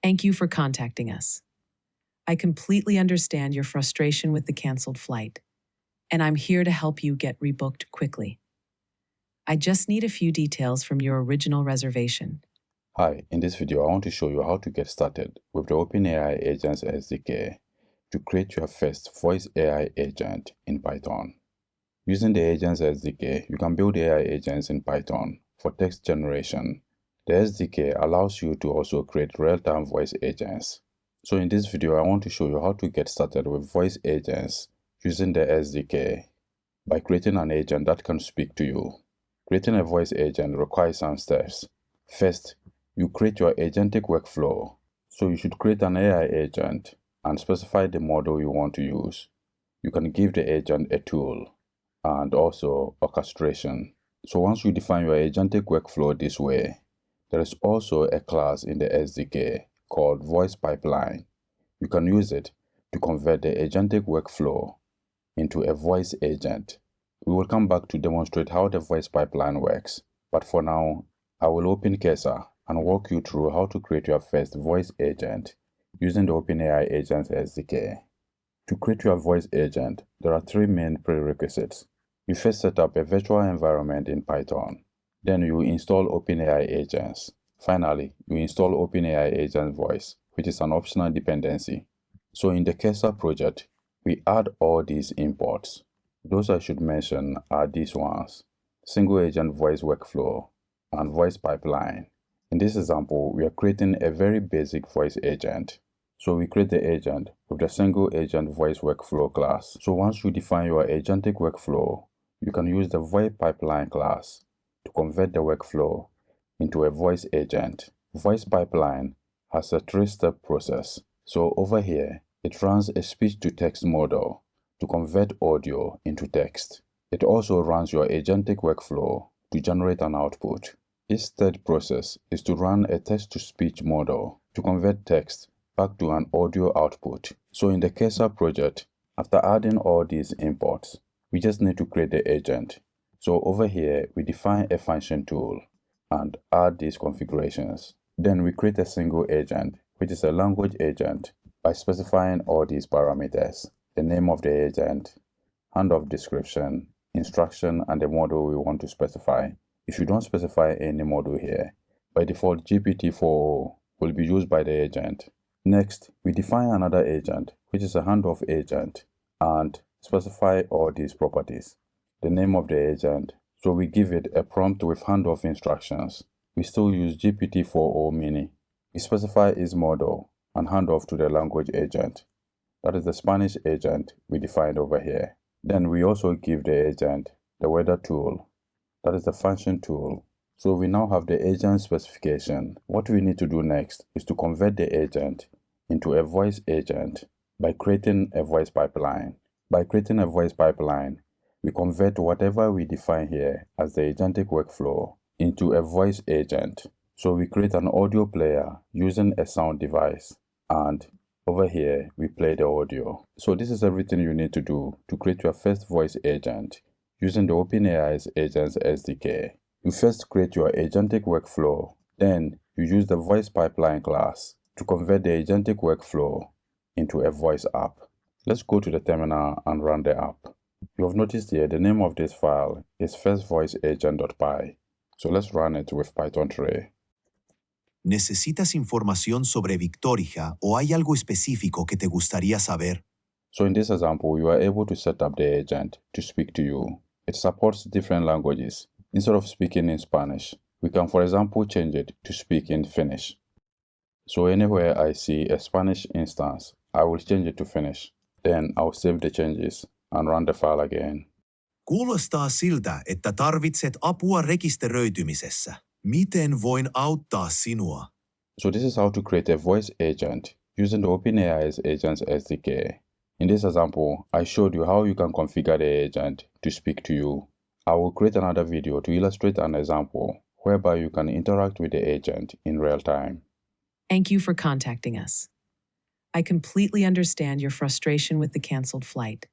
Thank you for contacting us. I completely understand your frustration with the canceled flight, and I'm here to help you get rebooked quickly. I just need a few details from your original reservation. Hi, in this video I want to show you how to get started with the OpenAI Agents SDK to create your first voice AI agent in Python. Using the Agents SDK, you can build AI agents in Python for text generation. The SDK allows you to also create real-time voice agents. So in this video, I want to show you how to get started with voice agents using the SDK by creating an agent that can speak to you. Creating a voice agent requires some steps. First, you create your agentic workflow. So you should create an AI agent and specify the model you want to use. You can give the agent a tool and also orchestration. So once you define your agentic workflow this way, there is also a class in the SDK called voice pipeline. You can use it to convert the agentic workflow into a voice agent. We will come back to demonstrate how the voice pipeline works, but for now, I will open Cursor and walk you through how to create your first voice agent using the OpenAI Agents SDK. To create your voice agent, there are three main prerequisites. You first set up a virtual environment in Python. Then you install OpenAI Agents. Finally, you install OpenAI Agents Voice, which is an optional dependency. So in the Cursor project, we add all these imports. Those I should mention are these ones: single agent voice workflow and voice pipeline. In this example, we are creating a very basic voice agent. So we create the agent with the single agent voice workflow class. So once you define your agentic workflow, you can use the voice pipeline class to convert the workflow into a voice agent. Voice pipeline has a three-step process. So over here, it runs a speech-to-text model to convert audio into text. It also runs your agentic workflow to generate an output. Its third process is to run a text-to-speech model to convert text back to an audio output. So in the Cursor project, after adding all these imports, we just need to create the agent. So over here, we define a function tool and add these configurations. Then we create a single agent, which is a language agent, by specifying all these parameters: the name of the agent, handoff description, instruction, and the model we want to specify. If you don't specify any model here, by default GPT-4o will be used by the agent. Next, we define another agent, which is a handoff agent, and specify all these properties. The name of the agent, so we give it a prompt with handoff instructions. We still use GPT-4o mini. We specify its model and hand off to the language agent. That is the Spanish agent we defined over here. Then we also give the agent the weather tool. That is the function tool. So we now have the agent specification. What we need to do next is to convert the agent into a voice agent by creating a voice pipeline. By creating a voice pipeline, we convert whatever we define here as the agentic workflow into a voice agent. So we create an audio player using a sound device, and over here we play the audio. So this is everything you need to do to create your first voice agent using the OpenAI's Agents SDK. You first create your agentic workflow, then you use the voice pipeline class to convert the agentic workflow into a voice app. Let's go to the terminal and run the app. You have noticed here the name of this file is firstvoiceagent.py. So let's run it with Python 3. ¿Necesitas información sobre Victoria o hay algo específico que te gustaría saber? So in this example, you are able to set up the agent to speak to you. It supports different languages. Instead of speaking in Spanish, we can, for example, change it to speak in Finnish. So anywhere I see a Spanish instance, I will change it to Finnish. Then I'll save the changes and run the file again. Kuulostaa siltä, että tarvitset apua rekisteröitymisessä. Miten voin auttaa sinua? So this is how to create a voice agent using the OpenAI's Agents SDK. In this example, I showed you how you can configure the agent to speak to you. I will create another video to illustrate an example whereby you can interact with the agent in real time. Thank you for contacting us. I completely understand your frustration with the canceled flight,